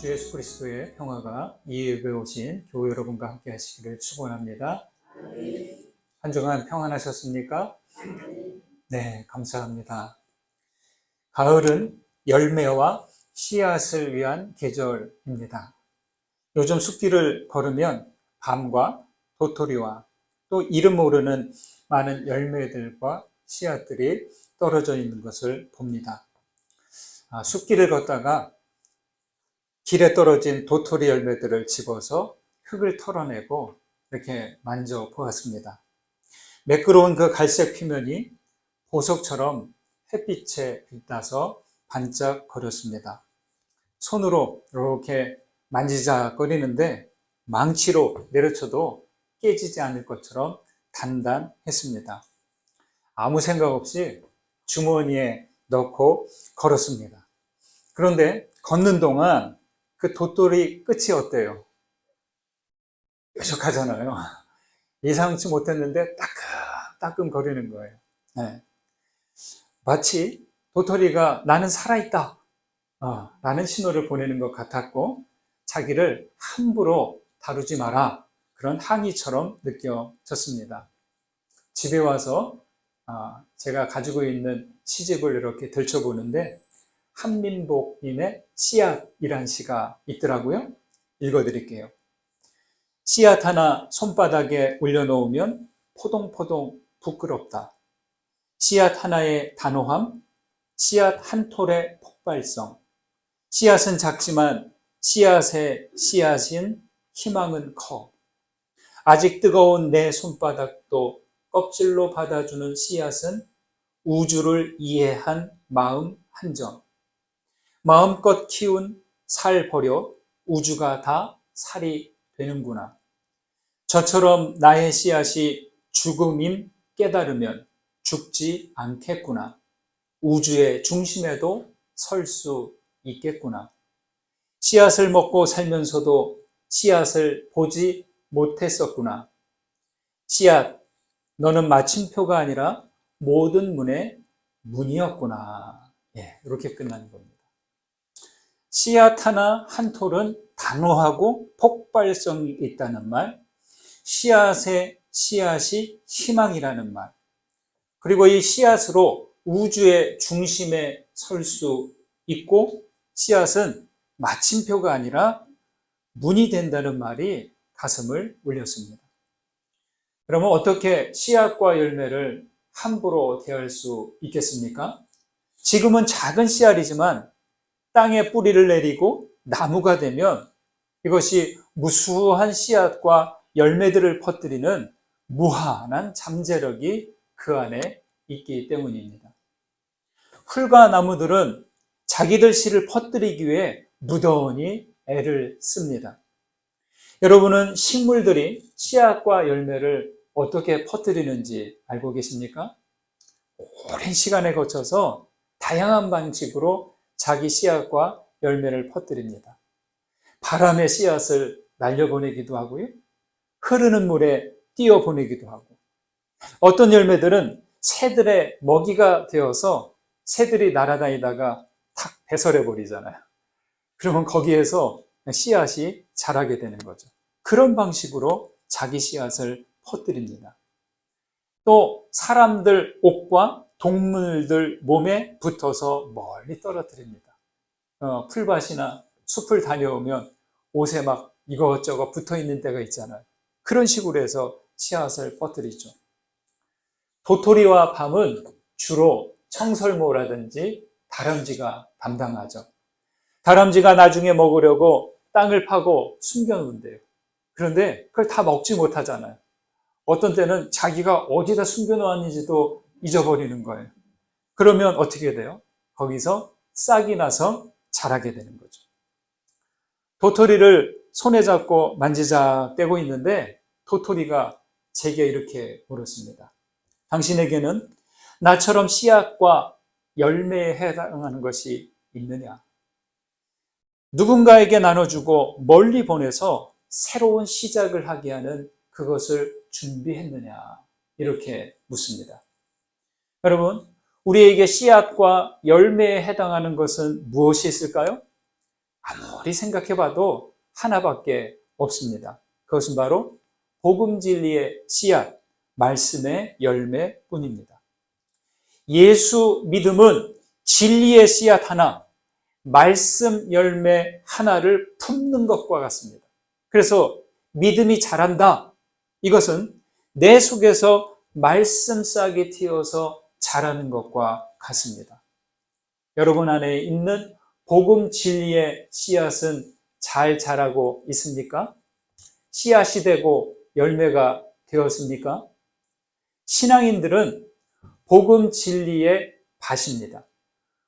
주 예수 그리스도의 평화가 이 예배에 오신 교회 여러분과 함께 하시기를 축원합니다. 한 주간 평안하셨습니까? 네, 감사합니다. 가을은 열매와 씨앗을 위한 계절입니다. 요즘 숲길을 걸으면 밤과 도토리와 또 이름 모르는 많은 열매들과 씨앗들이 떨어져 있는 것을 봅니다. 숲길을 걷다가 길에 떨어진 도토리 열매들을 집어서 흙을 털어내고 이렇게 만져보았습니다. 매끄러운 그 갈색 표면이 보석처럼 햇빛에 빛나서 반짝거렸습니다. 손으로 이렇게 만지작거리는데 망치로 내려쳐도 깨지지 않을 것처럼 단단했습니다. 아무 생각 없이 주머니에 넣고 걸었습니다. 그런데 걷는 동안 그 도토리 끝이 어때요? 뾰족하잖아요. 예상치 못했는데 따끔따끔 거리는 거예요. 네. 마치 도토리가 나는 살아있다 라는 신호를 보내는 것 같았고 자기를 함부로 다루지 마라 그런 항의처럼 느껴졌습니다. 집에 와서 제가 가지고 있는 시집을 이렇게 들춰보는데 한민복님의 씨앗이란 시가 있더라고요. 읽어드릴게요. 씨앗 하나 손바닥에 올려놓으면 포동포동 부끄럽다. 씨앗 하나의 단호함, 씨앗 한 톨의 폭발성. 씨앗은 작지만 씨앗의 씨앗인 희망은 커. 아직 뜨거운 내 손바닥도 껍질로 받아주는 씨앗은 우주를 이해한 마음 한점. 마음껏 키운 살 버려 우주가 다 살이 되는구나. 저처럼 나의 씨앗이 죽음임 깨달으면 죽지 않겠구나. 우주의 중심에도 설 수 있겠구나. 씨앗을 먹고 살면서도 씨앗을 보지 못했었구나. 씨앗, 너는 마침표가 아니라 모든 문의 문이었구나. 이렇게 끝나는 겁니다. 씨앗 하나 한 톨은 단호하고 폭발성이 있다는 말, 씨앗의 씨앗이 희망이라는 말, 그리고 이 씨앗으로 우주의 중심에 설 수 있고 씨앗은 마침표가 아니라 문이 된다는 말이 가슴을 울렸습니다. 그러면 어떻게 씨앗과 열매를 함부로 대할 수 있겠습니까? 지금은 작은 씨앗이지만 땅에 뿌리를 내리고 나무가 되면 이것이 무수한 씨앗과 열매들을 퍼뜨리는 무한한 잠재력이 그 안에 있기 때문입니다. 풀과 나무들은 자기들 씨를 퍼뜨리기 위해 무던히 애를 씁니다. 여러분은 식물들이 씨앗과 열매를 어떻게 퍼뜨리는지 알고 계십니까? 오랜 시간에 거쳐서 다양한 방식으로 자기 씨앗과 열매를 퍼뜨립니다. 바람에 씨앗을 날려보내기도 하고요. 흐르는 물에 띄어보내기도 하고 어떤 열매들은 새들의 먹이가 되어서 새들이 날아다니다가 탁 배설해버리잖아요. 그러면 거기에서 씨앗이 자라게 되는 거죠. 그런 방식으로 자기 씨앗을 퍼뜨립니다. 또 사람들 옷과 동물들 몸에 붙어서 멀리 떨어뜨립니다. 풀밭이나 숲을 다녀오면 옷에 막 이것저것 붙어있는 데가 있잖아요. 그런 식으로 해서 씨앗을 퍼뜨리죠. 도토리와 밤은 주로 청설모라든지 다람쥐가 담당하죠. 다람쥐가 나중에 먹으려고 땅을 파고 숨겨놓은대요. 그런데 그걸 다 먹지 못하잖아요. 어떤 때는 자기가 어디다 숨겨놓았는지도 잊어버리는 거예요. 그러면 어떻게 돼요? 거기서 싹이 나서 자라게 되는 거죠. 도토리를 손에 잡고 만지작대고 있는데 도토리가 제게 이렇게 물었습니다. 당신에게는 나처럼 씨앗과 열매에 해당하는 것이 있느냐? 누군가에게 나눠주고 멀리 보내서 새로운 시작을 하게 하는 그것을 준비했느냐? 이렇게 묻습니다. 여러분, 우리에게 씨앗과 열매에 해당하는 것은 무엇이 있을까요? 아무리 생각해봐도 하나밖에 없습니다. 그것은 바로 복음 진리의 씨앗, 말씀의 열매뿐입니다. 예수 믿음은 진리의 씨앗 하나, 말씀 열매 하나를 품는 것과 같습니다. 그래서 믿음이 자란다. 이것은 내 속에서 말씀 싹이 튀어서 자라는 것과 같습니다. 여러분 안에 있는 복음 진리의 씨앗은 잘 자라고 있습니까? 씨앗이 되고 열매가 되었습니까? 신앙인들은 복음 진리의 밭입니다.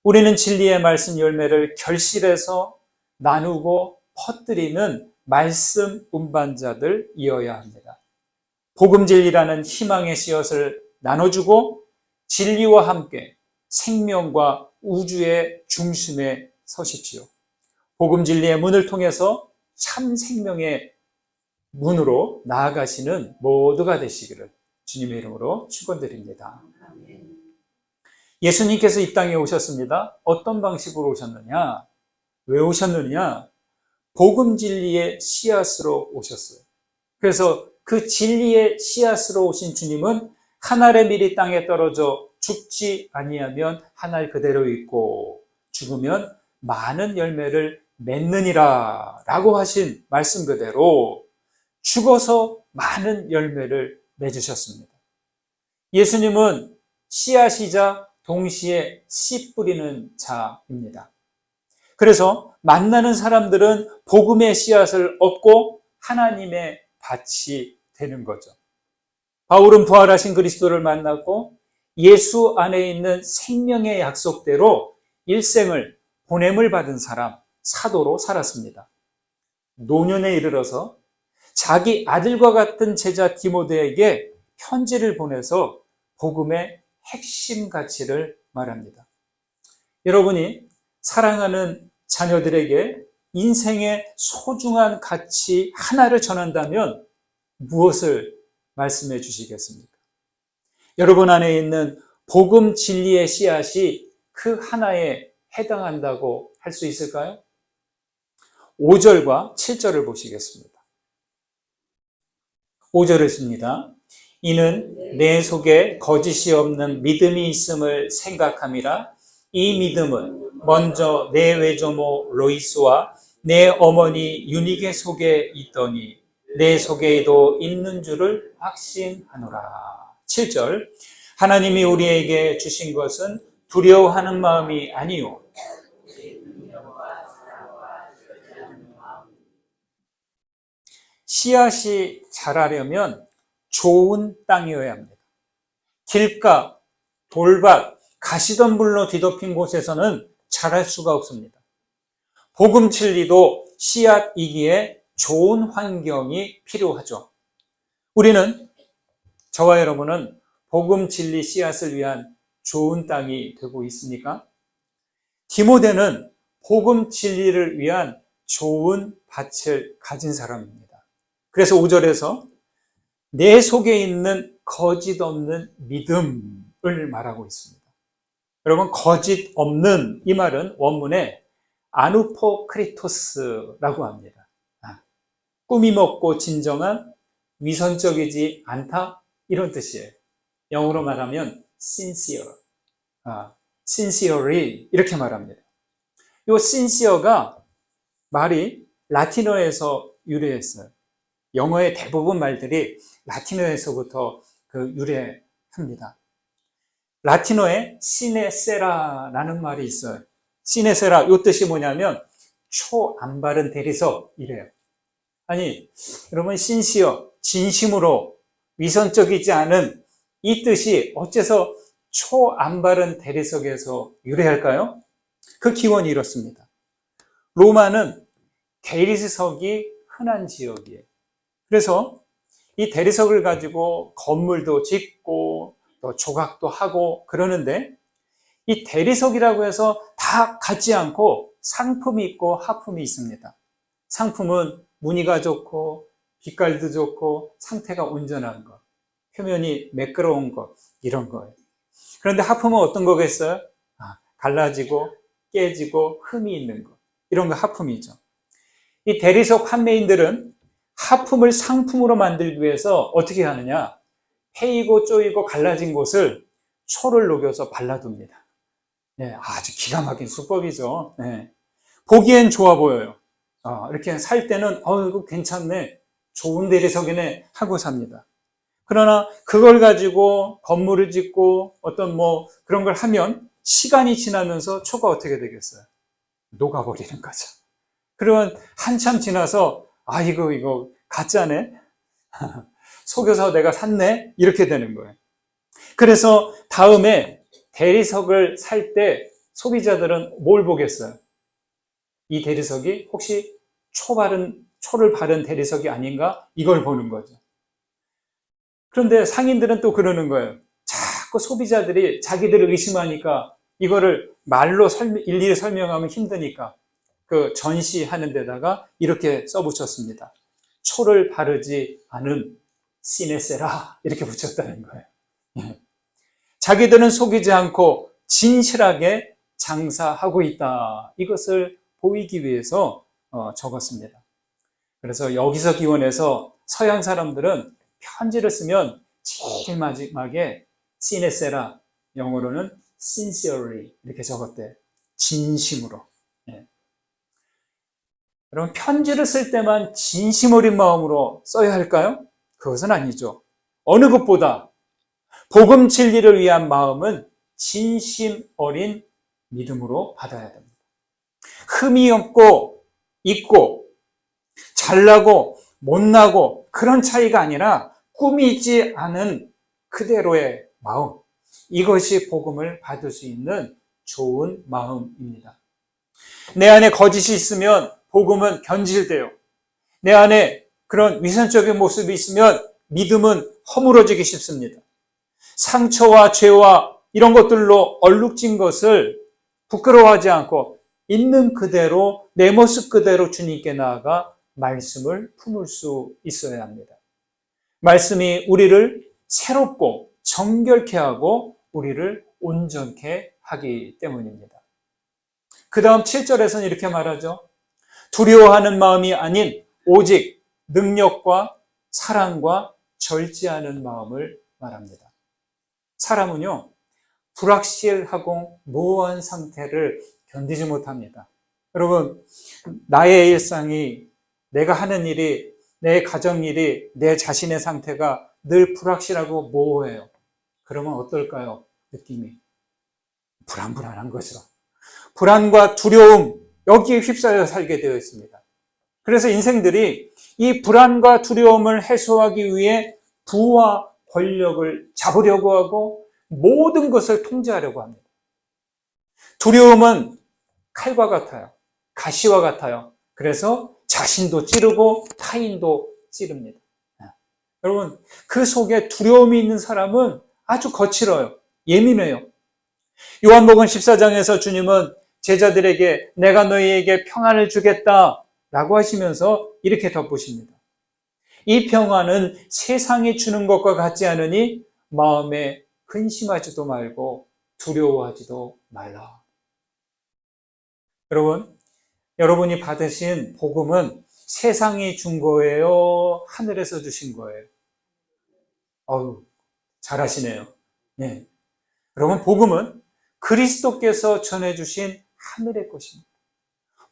우리는 진리의 말씀 열매를 결실해서 나누고 퍼뜨리는 말씀 운반자들이어야 합니다. 복음 진리라는 희망의 씨앗을 나눠주고 진리와 함께 생명과 우주의 중심에 서십시오. 복음 진리의 문을 통해서 참 생명의 문으로 나아가시는 모두가 되시기를 주님의 이름으로 축원드립니다. 예수님께서 이 땅에 오셨습니다. 어떤 방식으로 오셨느냐? 왜 오셨느냐? 복음 진리의 씨앗으로 오셨어요. 그래서 그 진리의 씨앗으로 오신 주님은 한 알의 밀이 땅에 떨어져 죽지 아니하면 한 알 그대로 있고 죽으면 많은 열매를 맺느니라 라고 하신 말씀 그대로 죽어서 많은 열매를 맺으셨습니다. 예수님은 씨앗이자 동시에 씨 뿌리는 자입니다. 그래서 만나는 사람들은 복음의 씨앗을 얻고 하나님의 밭이 되는 거죠. 바울은 부활하신 그리스도를 만났고 예수 안에 있는 생명의 약속대로 일생을 보냄을 받은 사람, 사도로 살았습니다. 노년에 이르러서 자기 아들과 같은 제자 디모데에게 편지를 보내서 복음의 핵심 가치를 말합니다. 여러분이 사랑하는 자녀들에게 인생의 소중한 가치 하나를 전한다면 무엇을 말씀해 주시겠습니까? 여러분 안에 있는 복음 진리의 씨앗이 그 하나에 해당한다고 할 수 있을까요? 5절과 7절을 보시겠습니다. 5절을 씁니다. 이는 내 속에 거짓이 없는 믿음이 있음을 생각함이라. 이 믿음은 먼저 내 외조모 로이스와 내 어머니 유니게 속에 있더니 내 속에도 있는 줄을 확신하노라. 7절. 하나님이 우리에게 주신 것은 두려워하는 마음이 아니요 씨앗이 자라려면 좋은 땅이어야 합니다. 길가, 돌밭, 가시덤불로 뒤덮인 곳에서는 자랄 수가 없습니다. 복음 진리도 씨앗이기에 좋은 환경이 필요하죠. 우리는, 저와 여러분은 복음 진리 씨앗을 위한 좋은 땅이 되고 있습니까? 디모데는 복음 진리를 위한 좋은 밭을 가진 사람입니다. 그래서 5절에서 내 속에 있는 거짓 없는 믿음을 말하고 있습니다. 여러분, 거짓 없는 이 말은 원문에 아누포크리토스라고 합니다. 꾸밈 없고 진정한, 위선적이지 않다, 이런 뜻이에요. 영어로 말하면 sincere, sincerely 이렇게 말합니다. 이 sincere가 말이 라틴어에서 유래했어요. 영어의 대부분 말들이 라틴어에서부터 유래합니다. 라틴어에 시네세라라는 말이 있어요. 시네세라, 이 뜻이 뭐냐면 초 안 바른 대리석 이래요. 아니, 여러분, 신시어, 진심으로 위선적이지 않은 이 뜻이 어째서 초 안 바른 대리석에서 유래할까요? 그 기원이 이렇습니다. 로마는 대리석이 흔한 지역이에요. 그래서 이 대리석을 가지고 건물도 짓고 또 조각도 하고 그러는데, 이 대리석이라고 해서 다 같지 않고 상품이 있고 하품이 있습니다. 상품은 무늬가 좋고 빛깔도 좋고 상태가 온전한 것, 표면이 매끄러운 것, 이런 거예요. 그런데 하품은 어떤 거겠어요? 갈라지고 깨지고 흠이 있는 것. 이런 거 하품이죠. 이 대리석 판매인들은 하품을 상품으로 만들기 위해서 어떻게 하느냐? 패이고 쪼이고 갈라진 곳을 초를 녹여서 발라둡니다. 네, 아주 기가 막힌 수법이죠. 네. 보기엔 좋아 보여요. 이렇게 살 때는 이거 괜찮네, 좋은 대리석이네 하고 삽니다. 그러나 그걸 가지고 건물을 짓고 어떤 그런 걸 하면 시간이 지나면서 초가 어떻게 되겠어요? 녹아버리는 거죠. 그러면 한참 지나서 이거 가짜네? 속여서 내가 샀네? 이렇게 되는 거예요. 그래서 다음에 대리석을 살 때 소비자들은 뭘 보겠어요? 이 대리석이 혹시 초를 바른 대리석이 아닌가? 이걸 보는 거죠. 그런데 상인들은 또 그러는 거예요. 자꾸 소비자들이 자기들을 의심하니까 이거를 말로 일일이 설명하면 힘드니까 그 전시하는 데다가 이렇게 써붙였습니다. 초를 바르지 않은 시네세라, 이렇게 붙였다는 거예요. 자기들은 속이지 않고 진실하게 장사하고 있다, 이것을 보이기 위해서 적었습니다. 그래서 여기서 기원해서 서양 사람들은 편지를 쓰면 제일 마지막에 시네세라, 영어로는 sincerely 이렇게 적었대요. 진심으로. 여러분, 편지를 쓸 때만 진심 어린 마음으로 써야 할까요? 그것은 아니죠. 어느 것보다 복음 진리를 위한 마음은 진심 어린 믿음으로 받아야 됩니다. 흠이 없고 있고 잘나고 못나고 그런 차이가 아니라 꾸미지 않은 그대로의 마음, 이것이 복음을 받을 수 있는 좋은 마음입니다. 내 안에 거짓이 있으면 복음은 변질돼요. 내 안에 그런 위선적인 모습이 있으면 믿음은 허물어지기 쉽습니다. 상처와 죄와 이런 것들로 얼룩진 것을 부끄러워하지 않고 있는 그대로, 내 모습 그대로 주님께 나아가 말씀을 품을 수 있어야 합니다. 말씀이 우리를 새롭고 정결케 하고 우리를 온전케 하기 때문입니다. 그 다음 7절에서는 이렇게 말하죠. 두려워하는 마음이 아닌 오직 능력과 사랑과 절제하는 마음을 말합니다. 사람은요, 불확실하고 모호한 상태를 견디지 못합니다. 여러분, 나의 일상이, 내가 하는 일이, 내 가정일이, 내 자신의 상태가 늘 불확실하고 모호해요. 그러면 어떨까요? 느낌이 불안불안한 거죠. 불안과 두려움, 여기에 휩싸여 살게 되어 있습니다. 그래서 인생들이 이 불안과 두려움을 해소하기 위해 부와 권력을 잡으려고 하고 모든 것을 통제하려고 합니다. 두려움은 칼과 같아요. 가시와 같아요. 그래서 자신도 찌르고 타인도 찌릅니다. 여러분, 그 속에 두려움이 있는 사람은 아주 거칠어요. 예민해요. 요한복음 14장에서 주님은 제자들에게 내가 너희에게 평안을 주겠다 라고 하시면서 이렇게 덧붙입니다. 이 평안은 세상이 주는 것과 같지 않으니 마음에 근심하지도 말고 두려워하지도 말라. 여러분, 여러분이 받으신 복음은 세상이 준 거예요? 하늘에서 주신 거예요? 잘하시네요. 네. 여러분, 복음은 그리스도께서 전해주신 하늘의 것입니다.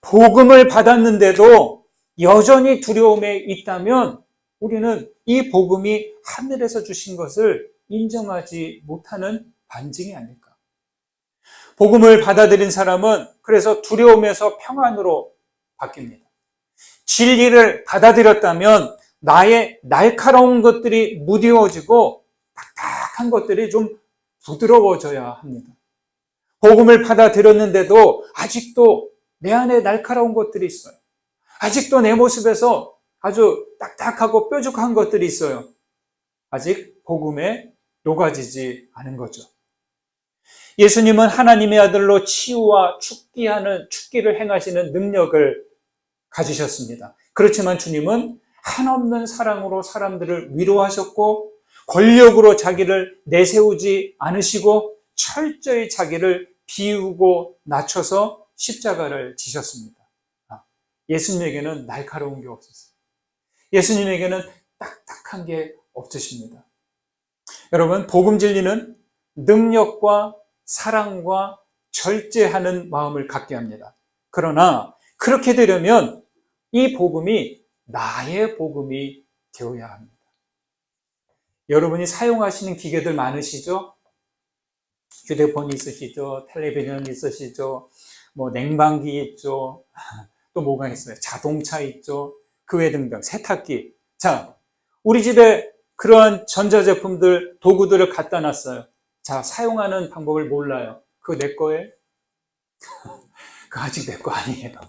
복음을 받았는데도 여전히 두려움에 있다면 우리는 이 복음이 하늘에서 주신 것을 인정하지 못하는 반증이 아닐까. 복음을 받아들인 사람은 그래서 두려움에서 평안으로 바뀝니다. 진리를 받아들였다면 나의 날카로운 것들이 무뎌지고 딱딱한 것들이 좀 부드러워져야 합니다. 복음을 받아들였는데도 아직도 내 안에 날카로운 것들이 있어요. 아직도 내 모습에서 아주 딱딱하고 뾰족한 것들이 있어요. 아직 복음에 녹아지지 않은 거죠. 예수님은 하나님의 아들로 치유와 축기를 행하시는 능력을 가지셨습니다. 그렇지만 주님은 한없는 사랑으로 사람들을 위로하셨고 권력으로 자기를 내세우지 않으시고 철저히 자기를 비우고 낮춰서 십자가를 지셨습니다. 예수님에게는 날카로운 게 없었어요. 예수님에게는 딱딱한 게 없으십니다. 여러분, 복음 진리는 능력과 사랑과 절제하는 마음을 갖게 합니다. 그러나 그렇게 되려면 이 복음이 나의 복음이 되어야 합니다. 여러분이 사용하시는 기계들 많으시죠? 휴대폰 있으시죠? 텔레비전 있으시죠? 냉방기 있죠? 또 뭐가 있어요? 자동차 있죠? 그 외 등등, 세탁기. 자, 우리 집에 그러한 전자제품들, 도구들을 갖다 놨어요. 자, 사용하는 방법을 몰라요. 그거 내 거예요? 그거 아직 내 거 아니에요.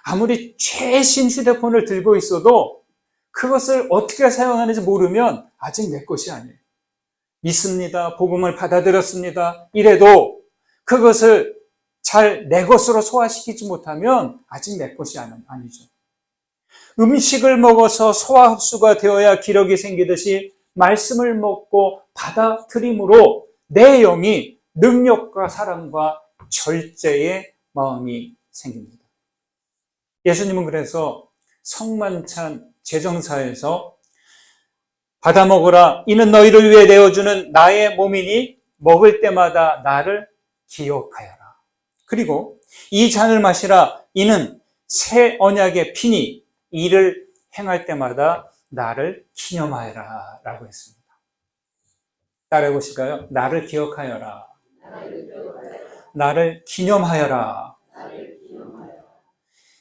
아무리 최신 휴대폰을 들고 있어도 그것을 어떻게 사용하는지 모르면 아직 내 것이 아니에요. 믿습니다. 복음을 받아들였습니다. 이래도 그것을 잘 내 것으로 소화시키지 못하면 아직 내 것이 아니죠. 음식을 먹어서 소화 흡수가 되어야 기력이 생기듯이 말씀을 먹고 받아들임으로 내 영이 능력과 사랑과 절제의 마음이 생깁니다. 예수님은 그래서 성만찬 제정사에서 받아 먹으라. 이는 너희를 위해 내어주는 나의 몸이니 먹을 때마다 나를 기억하여라. 그리고 이 잔을 마시라. 이는 새 언약의 피니 이를 행할 때마다 나를 기념하여라 라고 했습니다. 따라해 보실까요? 나를 기억하여라. 나를 기념하여라.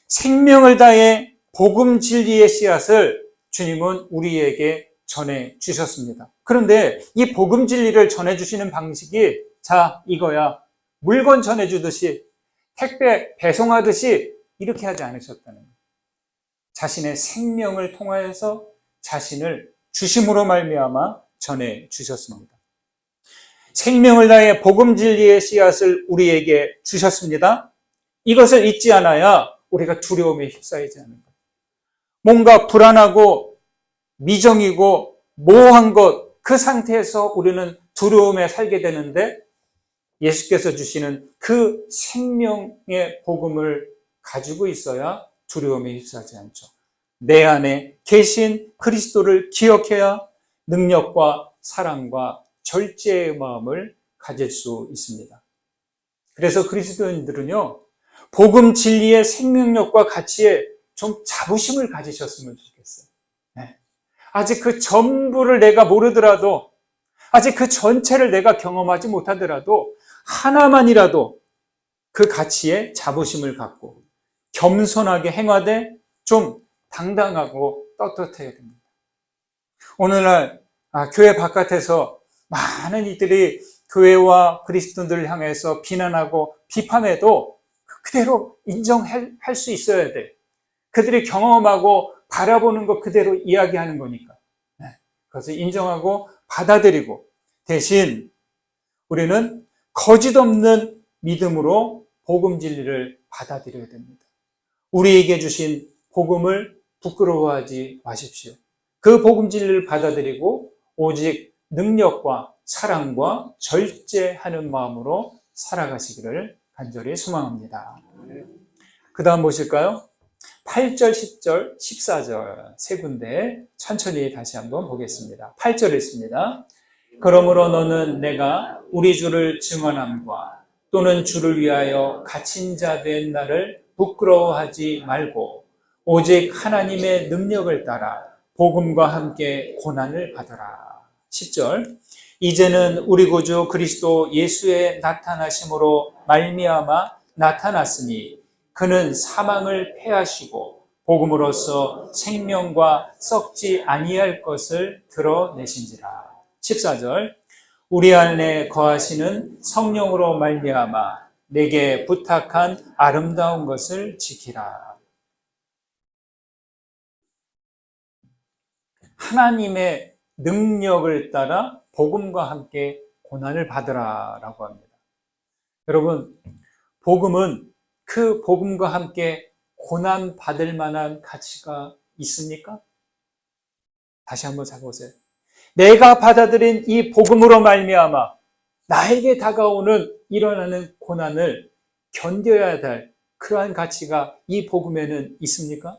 생명을 다해 복음 진리의 씨앗을 주님은 우리에게 전해 주셨습니다. 그런데 이 복음 진리를 전해 주시는 방식이 자, 이거야. 물건 전해 주듯이 택배 배송하듯이 이렇게 하지 않으셨다는 거예요. 자신의 생명을 통하여서 자신을 주심으로 말미암아 전해 주셨습니다. 생명을 다해 복음 진리의 씨앗을 우리에게 주셨습니다. 이것을 잊지 않아야 우리가 두려움에 휩싸이지 않는 거예요. 뭔가 불안하고 미정이고 모호한 것, 그 상태에서 우리는 두려움에 살게 되는데 예수께서 주시는 그 생명의 복음을 가지고 있어야 두려움에 휩싸지 않죠. 내 안에 계신 그리스도를 기억해야 능력과 사랑과 절제의 마음을 가질 수 있습니다. 그래서 그리스도인들은요, 복음 진리의 생명력과 가치에 좀 자부심을 가지셨으면 좋겠어요. 네. 아직 그 전부를 내가 모르더라도, 아직 그 전체를 내가 경험하지 못하더라도 하나만이라도 그 가치에 자부심을 갖고 겸손하게 행하되 좀 당당하고 떳떳해야 됩니다. 오늘날 교회 바깥에서 많은 이들이 교회와 그리스도인들을 향해서 비난하고 비판해도 그대로 인정할 수 있어야 돼. 그들이 경험하고 바라보는 것 그대로 이야기하는 거니까. 그것을 인정하고 받아들이고 대신 우리는 거짓 없는 믿음으로 복음 진리를 받아들여야 됩니다. 우리에게 주신 복음을 부끄러워하지 마십시오. 그 복음 진리를 받아들이고 오직 능력과 사랑과 절제하는 마음으로 살아가시기를 간절히 소망합니다. 그 다음 보실까요? 8절, 10절, 14절 세 군데 천천히 다시 한번 보겠습니다. 8절 읽습니다. 그러므로 너는 내가 우리 주를 증언함과 또는 주를 위하여 갇힌 자 된 나를 부끄러워하지 말고 오직 하나님의 능력을 따라 복음과 함께 고난을 받아라. 10절 이제는 우리 구주 그리스도 예수의 나타나심으로 말미암아 나타났으니 그는 사망을 패하시고 복음으로써 생명과 썩지 아니할 것을 드러내신지라. 14절 우리 안에 거하시는 성령으로 말미암아 내게 부탁한 아름다운 것을 지키라. 하나님의 능력을 따라 복음과 함께 고난을 받으라 라고 합니다. 여러분, 복음은 그 복음과 함께 고난 받을 만한 가치가 있습니까? 다시 한번 살펴보세요. 내가 받아들인 이 복음으로 말미암아 나에게 다가오는 일어나는 고난을 견뎌야 할 그러한 가치가 이 복음에는 있습니까?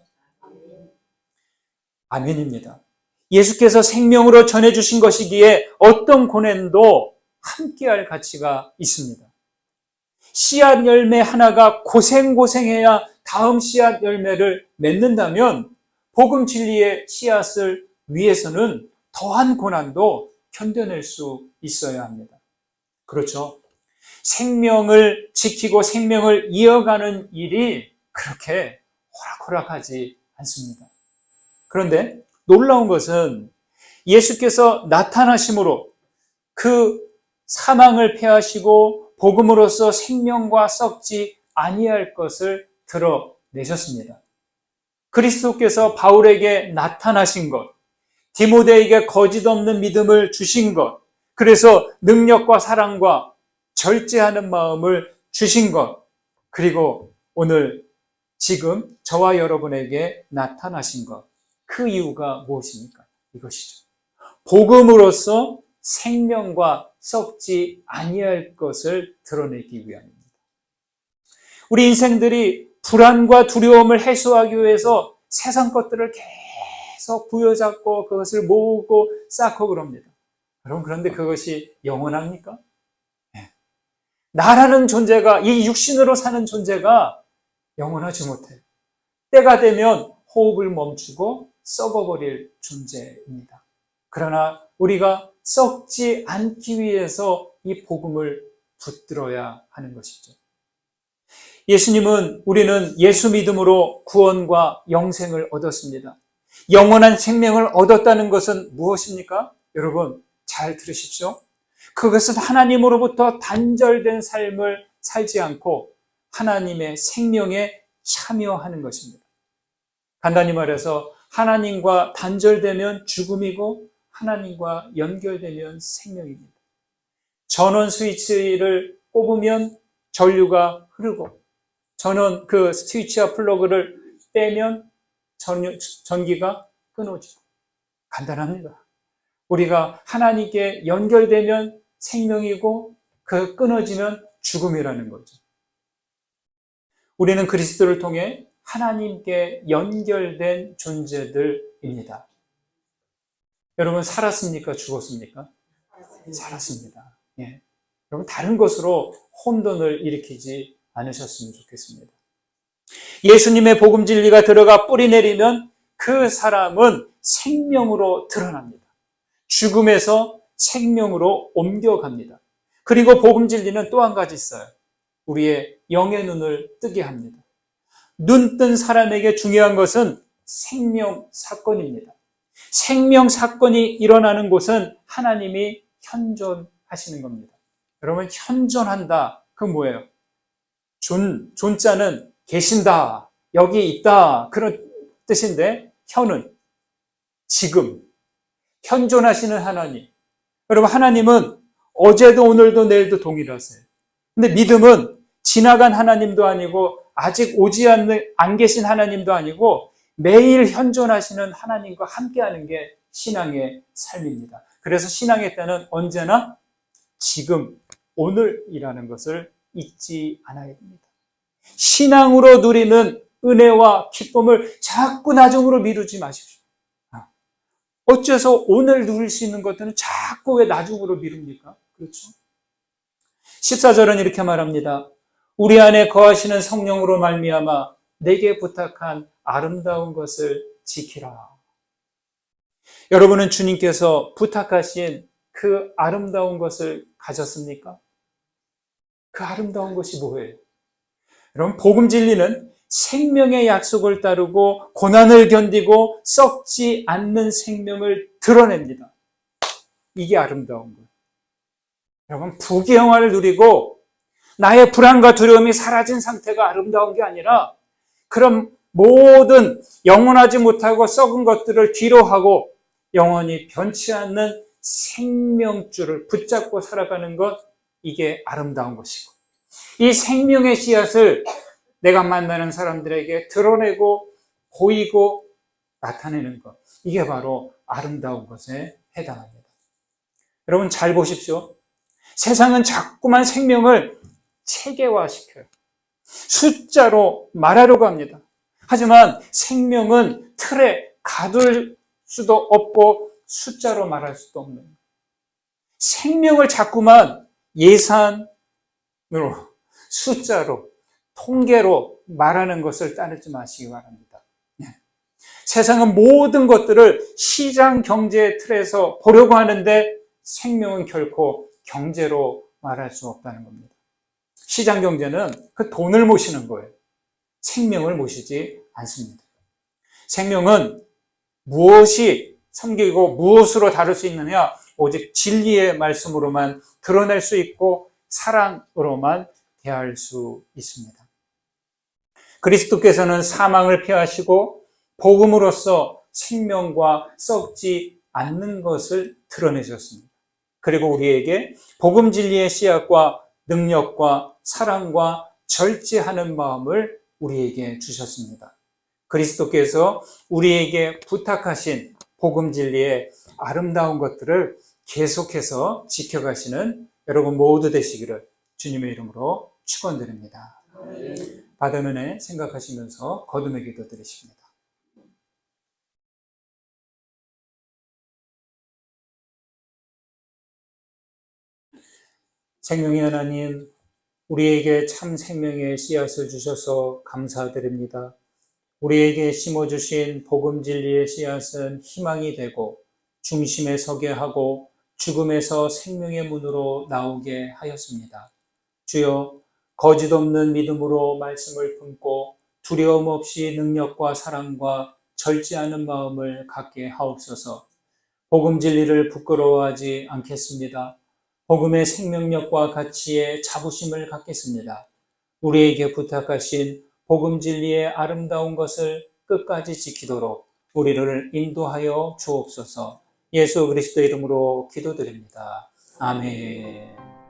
아멘입니다. 예수께서 생명으로 전해주신 것이기에 어떤 고난도 함께할 가치가 있습니다. 씨앗 열매 하나가 고생해야 다음 씨앗 열매를 맺는다면 복음 진리의 씨앗을 위해서는 더한 고난도 견뎌낼 수 있어야 합니다. 그렇죠? 생명을 지키고 생명을 이어가는 일이 그렇게 호락호락하지 않습니다. 그런데 놀라운 것은 예수께서 나타나심으로 그 사망을 패하시고 복음으로써 생명과 썩지 아니할 것을 드러내셨습니다. 그리스도께서 바울에게 나타나신 것, 디모데에게 거짓 없는 믿음을 주신 것, 그래서 능력과 사랑과 절제하는 마음을 주신 것, 그리고 오늘 지금 저와 여러분에게 나타나신 것, 그 이유가 무엇입니까? 이것이죠. 복음으로써 생명과 썩지 아니할 것을 드러내기 위함입니다. 우리 인생들이 불안과 두려움을 해소하기 위해서 세상 것들을 계속 부여잡고 그것을 모으고 쌓고 그럽니다. 여러분, 그런데 그것이 영원합니까? 네. 나라는 존재가, 이 육신으로 사는 존재가 영원하지 못해요. 때가 되면 호흡을 멈추고 썩어버릴 존재입니다. 그러나 우리가 썩지 않기 위해서 이 복음을 붙들어야 하는 것이죠. 우리는 예수 믿음으로 구원과 영생을 얻었습니다. 영원한 생명을 얻었다는 것은 무엇입니까? 여러분, 잘 들으십시오. 그것은 하나님으로부터 단절된 삶을 살지 않고 하나님의 생명에 참여하는 것입니다. 간단히 말해서 하나님과 단절되면 죽음이고 하나님과 연결되면 생명입니다. 전원 스위치를 꼽으면 전류가 흐르고 전원 그 스위치와 플러그를 빼면 전기가 끊어지고 간단합니다. 우리가 하나님께 연결되면 생명이고 그 끊어지면 죽음이라는 거죠. 우리는 그리스도를 통해 하나님께 연결된 존재들입니다. 여러분, 살았습니까? 죽었습니까? 살았습니다. 예. 여러분, 다른 것으로 혼돈을 일으키지 않으셨으면 좋겠습니다. 예수님의 복음 진리가 들어가 뿌리 내리면 그 사람은 생명으로 드러납니다. 죽음에서 생명으로 옮겨갑니다. 그리고 복음 진리는 또 한 가지 있어요. 우리의 영의 눈을 뜨게 합니다. 눈 뜬 사람에게 중요한 것은 생명 사건입니다. 생명 사건이 일어나는 곳은 하나님이 현존하시는 겁니다. 여러분, 현존한다. 그건 뭐예요? 존자는 계신다, 여기 있다, 그런 뜻인데, 현은 지금 현존하시는 하나님. 여러분, 하나님은 어제도 오늘도 내일도 동일하세요. 근데 믿음은 지나간 하나님도 아니고 아직 오지 안 계신 하나님도 아니고 매일 현존하시는 하나님과 함께하는 게 신앙의 삶입니다. 그래서 신앙의 때는 언제나 지금, 오늘이라는 것을 잊지 않아야 됩니다. 신앙으로 누리는 은혜와 기쁨을 자꾸 나중으로 미루지 마십시오. 어째서 오늘 누릴 수 있는 것들은 자꾸 왜 나중으로 미룹니까? 그렇죠? 14절은 이렇게 말합니다. 우리 안에 거하시는 성령으로 말미암아 내게 부탁한 아름다운 것을 지키라. 여러분은 주님께서 부탁하신 그 아름다운 것을 가졌습니까? 그 아름다운 것이 뭐예요? 여러분, 복음 진리는 생명의 약속을 따르고 고난을 견디고 썩지 않는 생명을 드러냅니다. 이게 아름다운 거예요. 여러분, 부귀영화를 누리고 나의 불안과 두려움이 사라진 상태가 아름다운 게 아니라 그런 모든 영원하지 못하고 썩은 것들을 뒤로 하고 영원히 변치 않는 생명줄을 붙잡고 살아가는 것, 이게 아름다운 것이고, 이 생명의 씨앗을 내가 만나는 사람들에게 드러내고 보이고 나타내는 것, 이게 바로 아름다운 것에 해당합니다. 여러분, 잘 보십시오. 세상은 자꾸만 생명을 체계화시켜요. 숫자로 말하려고 합니다. 하지만 생명은 틀에 가둘 수도 없고 숫자로 말할 수도 없는 거예요. 생명을 자꾸만 예산으로, 숫자로, 통계로 말하는 것을 따르지 마시기 바랍니다. 세상은 모든 것들을 시장 경제의 틀에서 보려고 하는데 생명은 결코 경제로 말할 수 없다는 겁니다. 시장 경제는 그 돈을 모시는 거예요. 생명을 모시지 않습니다. 생명은 무엇이 섬기고 무엇으로 다룰 수 있느냐? 오직 진리의 말씀으로만 드러낼 수 있고 사랑으로만 대할 수 있습니다. 그리스도께서는 사망을 피하시고 복음으로써 생명과 썩지 않는 것을 드러내셨습니다. 그리고 우리에게 복음 진리의 씨앗과 능력과 사랑과 절제하는 마음을 우리에게 주셨습니다. 그리스도께서 우리에게 부탁하신 복음 진리의 아름다운 것들을 계속해서 지켜가시는 여러분 모두 되시기를 주님의 이름으로 축원드립니다. 받은 은혜 생각하시면서 거듭의 기도 드리십니다. 생명의 하나님, 우리에게 참 생명의 씨앗을 주셔서 감사드립니다. 우리에게 심어주신 복음 진리의 씨앗은 희망이 되고 중심에 서게 하고 죽음에서 생명의 문으로 나오게 하였습니다. 주여, 거짓 없는 믿음으로 말씀을 품고 두려움 없이 능력과 사랑과 절제하는 마음을 갖게 하옵소서. 복음 진리를 부끄러워하지 않겠습니다. 복음의 생명력과 가치에 자부심을 갖겠습니다. 우리에게 부탁하신 복음 진리의 아름다운 것을 끝까지 지키도록 우리를 인도하여 주옵소서. 예수 그리스도의 이름으로 기도드립니다. 아멘.